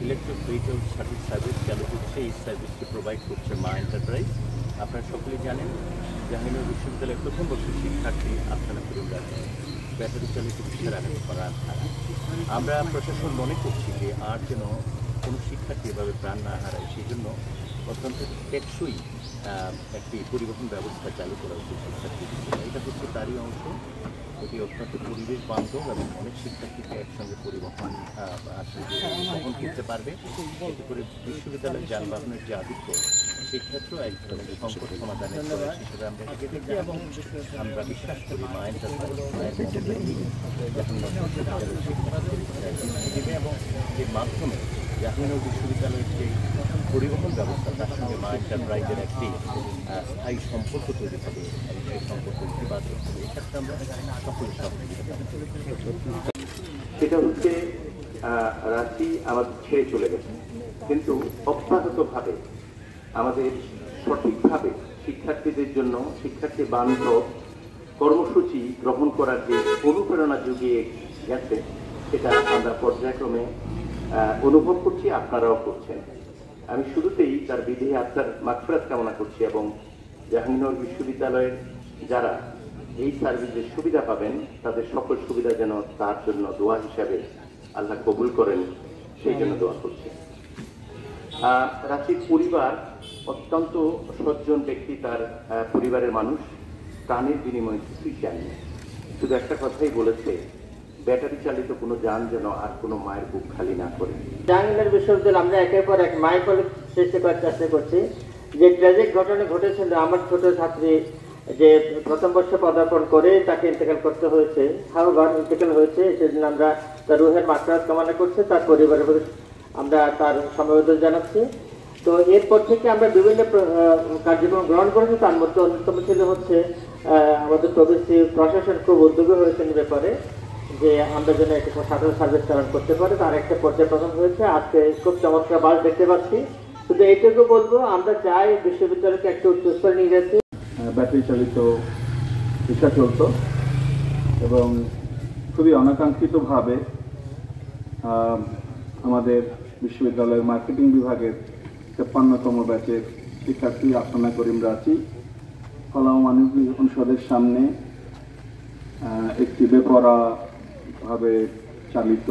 Electric vehicle service চালু করছে। এই সার্ভিসটি প্রোভাইড করছে মা এন্টারপ্রাইজ। আপনারা সকলেই জানেন জাহাঙ্গীরনগর বিশ্ববিদ্যালয়ের প্রথম বর্ষের শিক্ষার্থী আফসানা করিম রাজি ব্যাটারি চালিত রিকশার আঘাতে প্রাণ হারায়। আমরা প্রশাসন মনে করছি যে আর যেন কোনো শিক্ষার্থী এভাবে প্রাণ না হারায়, সেই জন্য অত্যন্ত টেকসই একটি পরিবহন ব্যবস্থা চালু করা উচিত শিক্ষার্থীদের জন্য। এটা হচ্ছে তারই অংশ। এটি অত্যন্ত পরিবেশ বান্ধব এবং অনেক শিক্ষার্থীকে একসঙ্গে পরিবহন বহন করতে পারবে। এতে করে বিশ্ববিদ্যালয়ের যানবাহনের যে আধিক্য সেক্ষেত্রেও এক ধরনের সংকট সমাধানের প্রয়াস হিসেবে আমরা এগিয়ে থাকি এবং আমরা বিশ্বাস করি মা এন্টারপ্রাইজ দেবে এবং এর মাধ্যমে জাহাঙ্গীরনগর বিশ্ববিদ্যালয়ের যে পরিবহন ব্যবস্থা তার সঙ্গে মা এন্টারপ্রাইজের একটি স্থায়ী সম্পর্ক তৈরি হবে এবং সেই সম্পর্ক ইতিবাচক হবে। এক্ষেত্রে আমরা সকলের সহযোগিতা। সেটা হচ্ছে রাঁচি আমাদের ছেড়ে চলে গেছে, কিন্তু অব্যাহতভাবে আমাদের সঠিকভাবে শিক্ষার্থীদের জন্য শিক্ষার্থী বান্ধব কর্মসূচি গ্রহণ করার যে অনুপ্রেরণা জুগিয়ে গেছে সেটা আমরা পর্যায়ক্রমে অনুভব করছি, আপনারাও করছেন। আমি শুরুতেই তার বিধি আত্মার মাগফিরাত কামনা করছি এবং জাহাঙ্গীরনগর বিশ্ববিদ্যালয়ের যারা এই সার্ভিসের সুবিধা পাবেন তাদের সকল সুবিধা যেন তার জন্য দোয়া হিসাবে আল্লাহ কবুল করেন, সেই জন্য দোয়া করছি। রাঁচির পরিবার অত্যন্ত সজ্জন ব্যক্তি, তার পরিবারের মানুষ প্রাণের বিনিময়ে কিছুই চায়নি, শুধু একটা কথাই বলেছে, ব্যাটারি চালিত কোনো যান যেন আর কোনো মায়ের বুক খালি না করে। জাহাঙ্গীরনগর বিশ্ববিদ্যালয় আমরা একের পর এক মায়ের কলেজ সৃষ্টি করার চেষ্টা করছি। যে ট্র্যাজিক ঘটনা ঘটেছিল, আমার ছোট ছাত্রী যে প্রথম বর্ষে পদার্পণ করে তাকে ইন্তেকাল করতে হয়েছে, হাওয়ার ইন্তেকাল হয়েছে, সেদিন আমরা তার রুহের মাগফিরাত কামনা করছি, তার পরিবারের আমরা তার সমবেদনা জানাচ্ছি। তো এরপর থেকে আমরা বিভিন্ন কার্যক্রম গ্রহণ করেছি, তার মধ্যে অন্যতম ছিল হচ্ছে আমাদের প্রশাসন খুব উদ্যোগী হয়েছেন ব্যাপারে যে আমরা যেন একটি সাধারণ সার্ভিস চালন করতে পারি, তার একটা পর্যায় প্রথম হয়েছে। আজকে খুব চমৎকার বাস দেখতে পাচ্ছি। শুধু এইটুকু বলবো, আমরা চাই বিশ্ববিদ্যালয়কে একটা উচ্চস্তরে নিয়ে যাচ্ছি। ব্যাটারি চালিত রিক্সা চলত এবং খুবই অনাকাঙ্ক্ষিতভাবে আমাদের বিশ্ববিদ্যালয়ের মার্কেটিং বিভাগের ৫৩তম ব্যাচের শিক্ষার্থী আফসানা করিম রাঁচি কলা ও মানবিক অনুষদের সামনে একটি বেপরোয়াভাবে চালিত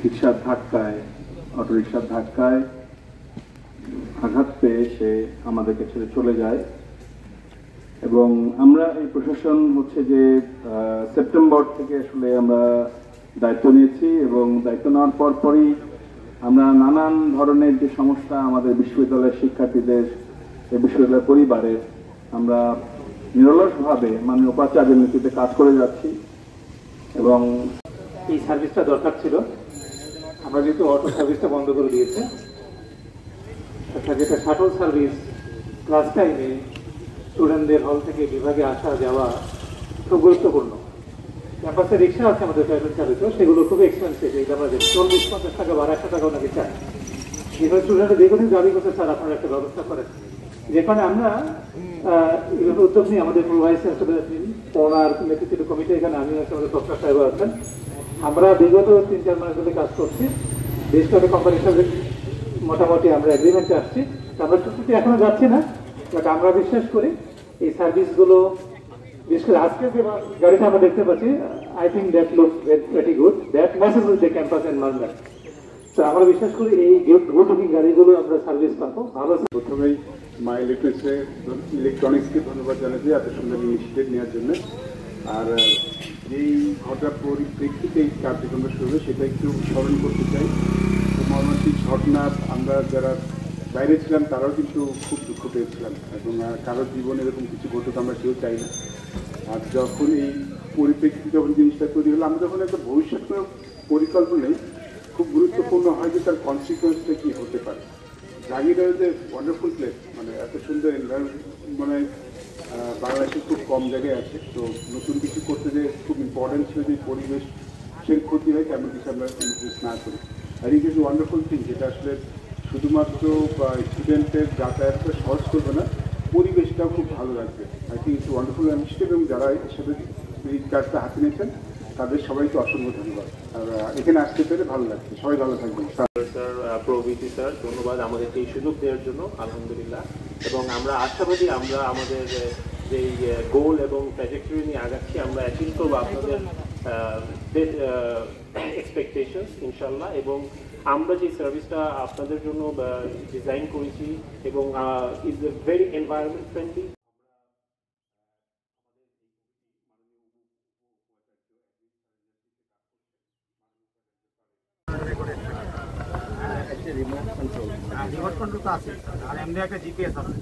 রিক্সার ধাক্কায়, অটোরিক্সার ধাক্কায় আঘাত পেয়ে সে আমাদেরকে ছেড়ে চলে যায়। এবং আমরা এই প্রশাসন হচ্ছে যে সেপ্টেম্বর থেকে আসলে আমরা দায়িত্ব নিয়েছি এবং দায়িত্ব নেওয়ার পরপরই আমরা নানান ধরনের যে সমস্যা আমাদের বিশ্ববিদ্যালয়ের শিক্ষার্থীদের, এই বিশ্ববিদ্যালয়ের পরিবারের, আমরা নিরলসভাবে মাননীয় উপাচার্যের নীতিতে কাজ করে যাচ্ছি। এবং এই সার্ভিসটা দরকার ছিল। আমরা যেহেতু অটো সার্ভিসটা বন্ধ করে দিয়েছে, যেটা শাটল সার্ভিস ক্লাস টাইমে স্টুডেন্টদের হল থেকে বিভাগে আসা যাওয়া খুব গুরুত্বপূর্ণ। ক্যাম্পাসে রিক্সা আছে আমাদের প্রাইভেট চালিত, সেগুলো খুব এক্সপেন্সিভ। এইটা আমরা ৪০-৫০ টাকা বা ১০০ টাকা ওনাকে চাই। এবার স্টুডেন্টরা দীর্ঘদিন দাবি করছে, স্যার আপনারা একটা ব্যবস্থা করেন। যেখানে আমরা উদ্যোগ নিই, আমাদের ভাইস চ্যান্সেলর ওনার নেতৃত্বে কমিটি, এখানে আমি আমাদের প্রফেসর সাহেব আছেন, আমরা বিগত ৩-৪ মাস ধরে কাজ করছি। বেশ কয়েকটা কোম্পানির সাথে মোটামুটি আমরা এগ্রিমেন্টে আসছি। আমরা চুক্তিতে এখনো যাচ্ছি না, বাট আমরা বিশ্বাস করি এই সার্ভিসগুলো, বিশেষ করে আজকে যে গাড়িটা আমরা দেখতে পাচ্ছি, I think that looks very good, that matches with the campus and Malda. তো আমরা বিশ্বাস করি এই গুড লুকিং গাড়িগুলো আমরা সার্ভিস পাবো ভালো। প্রথমেই মা ইলেকট্রনিক্সকে ধন্যবাদ জানাচ্ছি এত সুন্দর ইনিশিয়েটিভ নেওয়ার জন্য। আর যেই ঘটনার পরিপ্রেক্ষিতে এই কার্যক্রম শুরু হবে সেটা একটু স্মরণ করতে চাই। মর্মান্তিক ঘটনা, আমরা যারা বাইরে ছিলাম তারাও কিন্তু খুব দুঃখ পেয়েছিলাম এবং কারোর জীবনে এরকম কিছু ঘটুক আমরা কেউ চাই না। আর যখন এই পরিপ্রেক্ষিতে যখন জিনিসটা তৈরি হলো, আমরা যখন একটা ভবিষ্যৎ পরিকল্পনায় খুব গুরুত্বপূর্ণ হয় যে তার কনসিকুয়েন্সটা কী হতে পারে। জাহাঙ্গীরনগর যে ওয়ান্ডারফুল প্লেস, মানে এত সুন্দর এনভায়রনমেন্ট মানে বাংলাদেশে খুব কম জায়গায় আছে। তো নতুন কিছু করতে যে খুব ইম্পর্টেন্ট ছিল যে পরিবেশের ক্ষতি হয় তেমন কিছু আমরা ইনক্রিজ না করি। আর ইট ইজ ওয়ান্ডারফুল থিং, যেটা আসলে শুধুমাত্র স্টুডেন্টের যাতায়াতটা সহজ করবে না, পরিবেশটাও খুব ভালো লাগবে। I think it's wonderful initiative, এবং যারা এর সাথে এই কাজটা হাতে নিয়েছেন তাদের সবাইকে অসংখ্য ধন্যবাদ। আর এখানে আসতে পেরে ভালো লাগছে। সবাই ভালো থাকবেন। স্যার, প্রবৃতি স্যার, ধন্যবাদ আমাদেরকে এই সুযোগ দেওয়ার জন্য, আলহামদুলিল্লাহ। এবং আমরা আশাবাদী আমরা আমাদের যেই গোল এবং ট্র্যাজেক্টরি নিয়ে আগাচ্ছি আমরা অ্যাচিভ করবো আপনাদের এক্সপেকটেশনস ইনশাল্লাহ। এবং আমরা যে সার্ভিসটা আপনাদের জন্য ডিজাইন করেছি এবং is very environment friendly. Remote control তো আছে, আর এমনি একটা জিপিএস আছে।